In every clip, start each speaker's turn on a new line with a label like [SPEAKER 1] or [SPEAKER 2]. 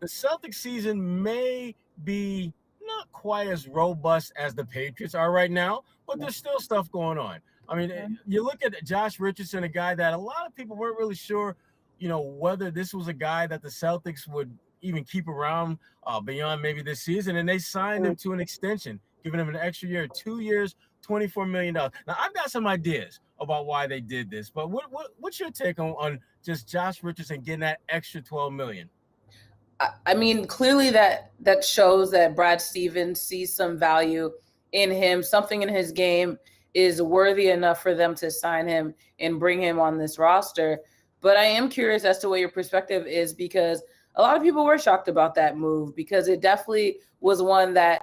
[SPEAKER 1] the Celtics season may be not quite as robust as the Patriots are right now, but there's still stuff going on. I mean, you look at Josh Richardson, a guy that a lot of people weren't really sure, whether this was a guy that the Celtics would even keep around beyond maybe this season, and they signed him to an extension, giving him an extra year, 2 years, $24 million. Now, I've got some ideas about why they did this, but what's your take on just Josh Richardson getting that extra $12 million?
[SPEAKER 2] I mean, clearly that shows that Brad Stevens sees some value in him. Something in his game is worthy enough for them to sign him and bring him on this roster. But I am curious as to what your perspective is, because a lot of people were shocked about that move, because it definitely was one that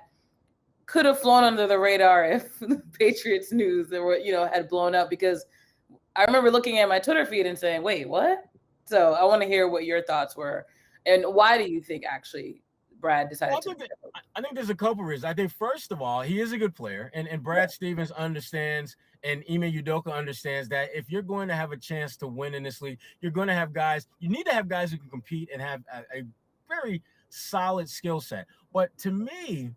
[SPEAKER 2] could have flown under the radar if the Patriots news that were, had blown up. Because I remember looking at my Twitter feed and saying, wait, what? So I want to hear what your thoughts were. And why do you think actually Brad decided
[SPEAKER 1] I think there's a couple reasons. I think, first of all, he is a good player, and Brad Stevens understands, and Ime Udoka understands that if you're going to have a chance to win in this league, you're going to have guys. You need to have guys who can compete and have a very solid skill set. But to me,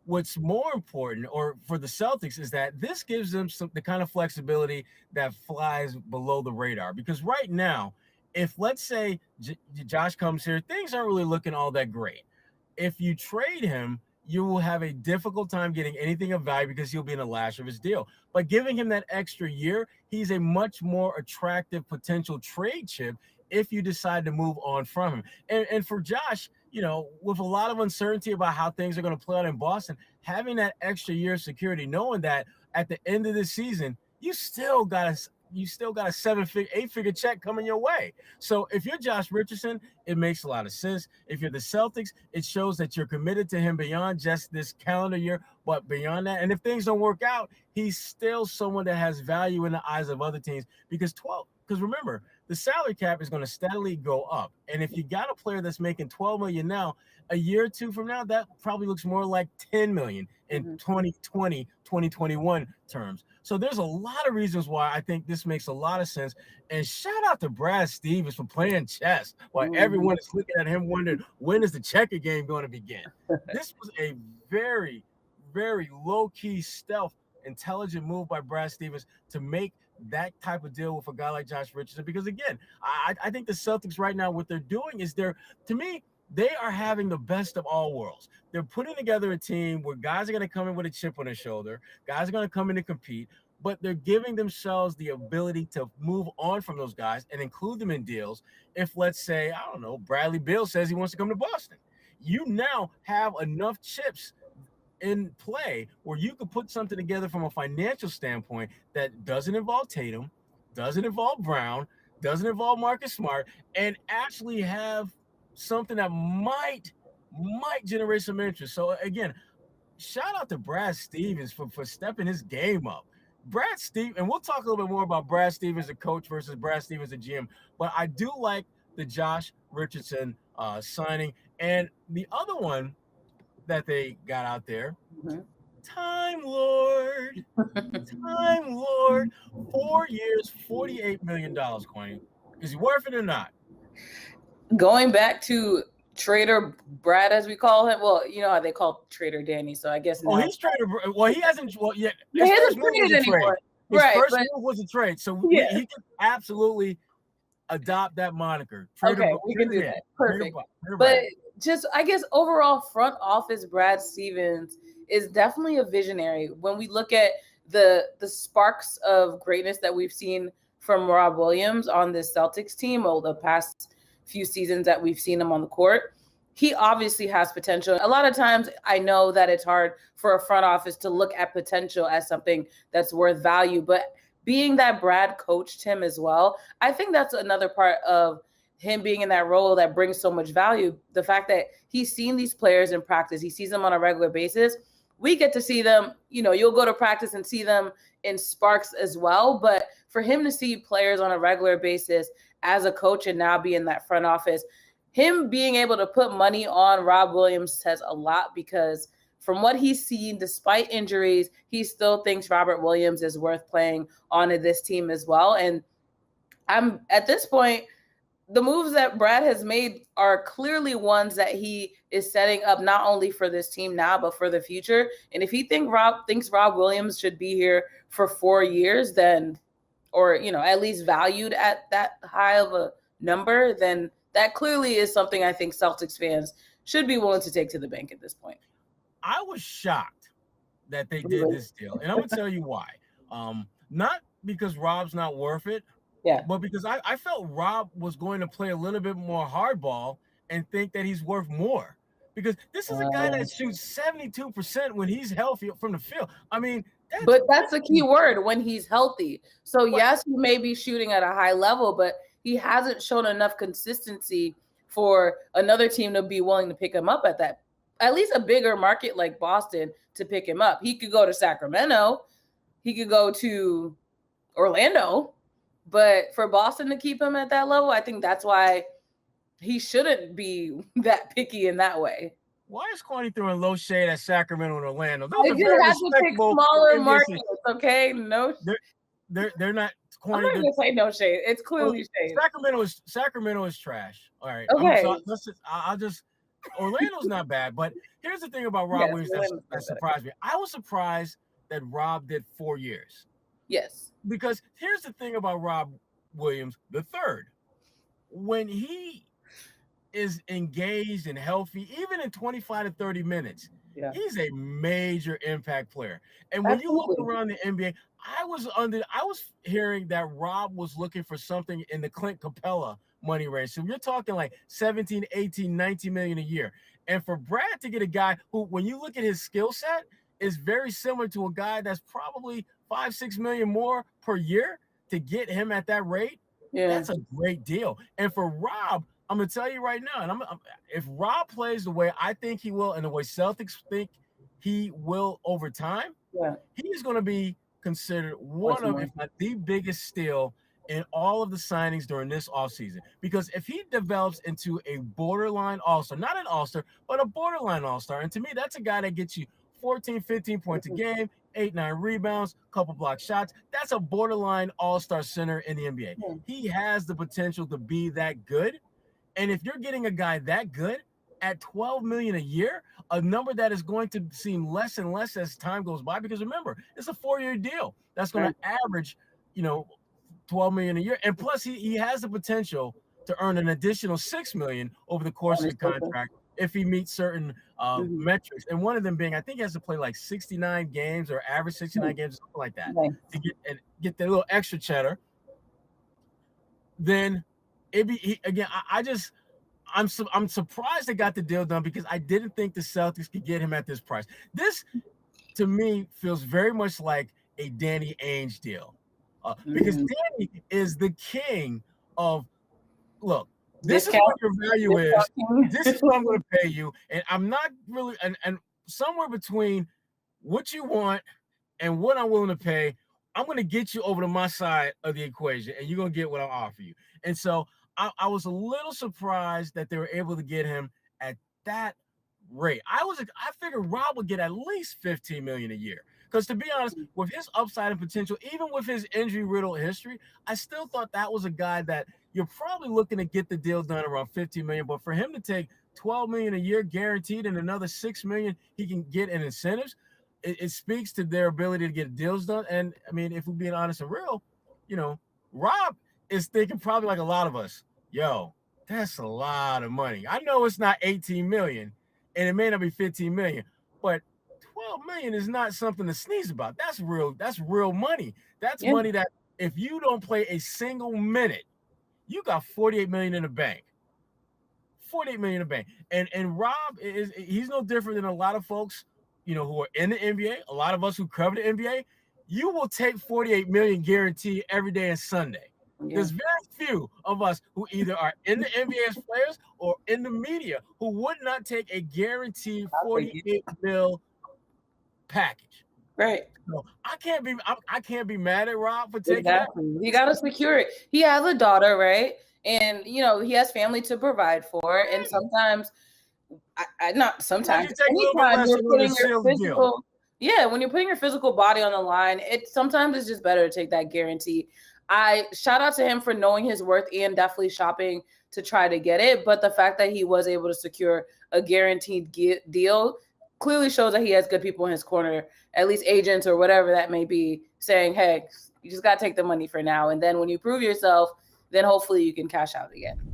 [SPEAKER 1] what's more important, or for the Celtics, is that this gives them the kind of flexibility that flies below the radar. Because right now, if let's say Josh comes here, things aren't really looking all that great. If you trade him, you will have a difficult time getting anything of value because he'll be in the last of his deal. But giving him that extra year, he's a much more attractive potential trade chip if you decide to move on from him. And for Josh, with a lot of uncertainty about how things are going to play out in Boston, having that extra year of security, knowing that at the end of the season, you still got a 8-figure check coming your way. So if you're Josh Richardson, it makes a lot of sense. If you're the Celtics, it shows that you're committed to him beyond just this calendar year, but beyond that. And if things don't work out, he's still someone that has value in the eyes of other teams, because remember, the salary cap is going to steadily go up. And if you got a player that's making $12 million now, a year or two from now, that probably looks more like $10 million in 2020, 2021 terms. So there's a lot of reasons why I think this makes a lot of sense. And shout out to Brad Stevens for playing chess while everyone is looking at him wondering, when is the checker game going to begin? This was a very, very low-key, stealth, intelligent move by Brad Stevens to make that type of deal with a guy like Josh Richardson. Because, again, I think the Celtics right now, what they're doing is to me, they are having the best of all worlds. They're putting together a team where guys are going to come in with a chip on their shoulder. Guys are going to come in and compete, but they're giving themselves the ability to move on from those guys and include them in deals. If, let's say, I don't know, Bradley Beal says he wants to come to Boston, you now have enough chips in play where you could put something together from a financial standpoint that doesn't involve Tatum, doesn't involve Brown, doesn't involve Marcus Smart, and actually have something that might generate some interest. So again, shout out to Brad Stevens for stepping his game up. Brad Stevens, and we'll talk a little bit more about Brad Stevens, the coach, versus Brad Stevens, the GM. But I do like the Josh Richardson signing. And the other one that they got out there, Time Lord. 4 years, $48 million, Kwani. Is he worth it or not?
[SPEAKER 2] Going back to Trader Brad, as we call him. Well, you know how they call Trader Danny, so I guess.
[SPEAKER 1] Oh, he's Trader. Well, he hasn't. Well, yet
[SPEAKER 2] he hasn't traded anymore.
[SPEAKER 1] His first move was a trade, so he can absolutely adopt that moniker.
[SPEAKER 2] Trader, okay, we can do that. Perfect. But just, I guess, overall, front office Brad Stevens is definitely a visionary. When we look at the sparks of greatness that we've seen from Rob Williams on this Celtics team over the past few seasons that we've seen him on the court, he obviously has potential. A lot of times I know that it's hard for a front office to look at potential as something that's worth value, but being that Brad coached him as well, I think that's another part of him being in that role that brings so much value. The fact that he's seen these players in practice, he sees them on a regular basis. We get to see them, you'll go to practice and see them in sparks as well. But for him to see players on a regular basis as a coach and now be in that front office, him being able to put money on Rob Williams says a lot, because from what he's seen, despite injuries, he still thinks Robert Williams is worth playing on this team as well. And I'm at this point, the moves that Brad has made are clearly ones that he is setting up not only for this team now, but for the future. And if he thinks Rob Williams should be here for 4 years, then, or, at least valued at that high of a number, then that clearly is something I think Celtics fans should be willing to take to the bank at this point.
[SPEAKER 1] I was shocked that they did this deal. And I'm going to tell you why. Not because Rob's not worth it.
[SPEAKER 2] Yeah.
[SPEAKER 1] But because I felt Rob was going to play a little bit more hardball and think that he's worth more. Because this is a guy that shoots 72% when he's healthy from the field. I mean,
[SPEAKER 2] that's the key word, when he's healthy. So yes, he may be shooting at a high level, but he hasn't shown enough consistency for another team to be willing to pick him up at least a bigger market like Boston to pick him up. He could go to Sacramento. He could go to Orlando. But for Boston to keep him at that level, I think that's why he shouldn't be that picky in that way.
[SPEAKER 1] Why is Kwani throwing low shade at Sacramento and Orlando?
[SPEAKER 2] They just have to pick smaller markets, okay? No,
[SPEAKER 1] they're not.
[SPEAKER 2] Kwani, I'm not gonna say no shade. It's clearly shade.
[SPEAKER 1] Sacramento is trash. All right.
[SPEAKER 2] Okay.
[SPEAKER 1] Orlando's not bad, but here's the thing about Rob Williams that surprised me. I was surprised that Rob did 4 years.
[SPEAKER 2] Yes.
[SPEAKER 1] Because here's the thing about Rob Williams III. When he is engaged and healthy, even in 25 to 30 minutes, he's a major impact player. And when you look around the NBA, I was hearing that Rob was looking for something in the Clint Capella money range. So you're talking like 17, 18, 19 million a year. And for Brad to get a guy who, when you look at his skill set, is very similar to a guy that's probably 5-6 million more per year, to get him at that rate, that's a great deal. And for Rob, I'm gonna tell you right now, and if Rob plays the way I think he will, and the way Celtics think he will over time, he's gonna be considered one of, if not the biggest steal in all of the signings during this offseason. Because if he develops into a borderline all-star, not an all-star, but a borderline all-star, and to me, that's a guy that gets you 14, 15 points a game, 8, 9 rebounds, couple block shots. That's a borderline all-star center in the NBA. He has the potential to be that good. And if you're getting a guy that good at $12 million a year, a number that is going to seem less and less as time goes by, because remember, it's a 4-year deal. That's going to average, $12 million a year. And plus he has the potential to earn an additional $6 million over the course of the contract if he meets certain metrics. And one of them being, I think he has to play like 69 games or average 69 games, something like that, to get that little extra cheddar. Then I'm surprised they got the deal done, because I didn't think the Celtics could get him at this price. This, to me, feels very much like a Danny Ainge deal, because Danny is the king of, look, this is what your value is. This is what I'm going to pay you, and I'm not really, and somewhere between what you want and what I'm willing to pay, I'm going to get you over to my side of the equation, and you're going to get what I'll offer you. And so I was a little surprised that they were able to get him at that rate. I figured Rob would get at least $15 million a year. Because to be honest, with his upside and potential, even with his injury-riddled history, I still thought that was a guy that you're probably looking to get the deal done around $15 million. But for him to take $12 million a year guaranteed and another $6 million he can get in incentives, it speaks to their ability to get deals done. And I mean, if we're being honest and real, Rob is thinking probably like a lot of us, yo, that's a lot of money. I know it's not 18 million and it may not be 15 million, but 12 million is not something to sneeze about. That's real money. That's money that if you don't play a single minute, you got 48 million in the bank. 48 million in the bank. And Rob he's no different than a lot of folks, who are in the NBA, a lot of us who cover the NBA. You will take 48 million guaranteed every day and Sunday. There's very few of us who either are in the NBA as players or in the media who would not take a guaranteed 48 mil package.
[SPEAKER 2] Right.
[SPEAKER 1] So I can't be mad at Rob for taking that.
[SPEAKER 2] You got to secure it. He has a daughter, right? And he has family to provide for. And sometimes, anytime you're putting your physical, when you're putting your physical body on the line, sometimes it's just better to take that guarantee. I shout out to him for knowing his worth and definitely shopping to try to get it. But the fact that he was able to secure a guaranteed deal clearly shows that he has good people in his corner, at least agents or whatever that may be, saying, hey, you just got to take the money for now. And then when you prove yourself, then hopefully you can cash out again.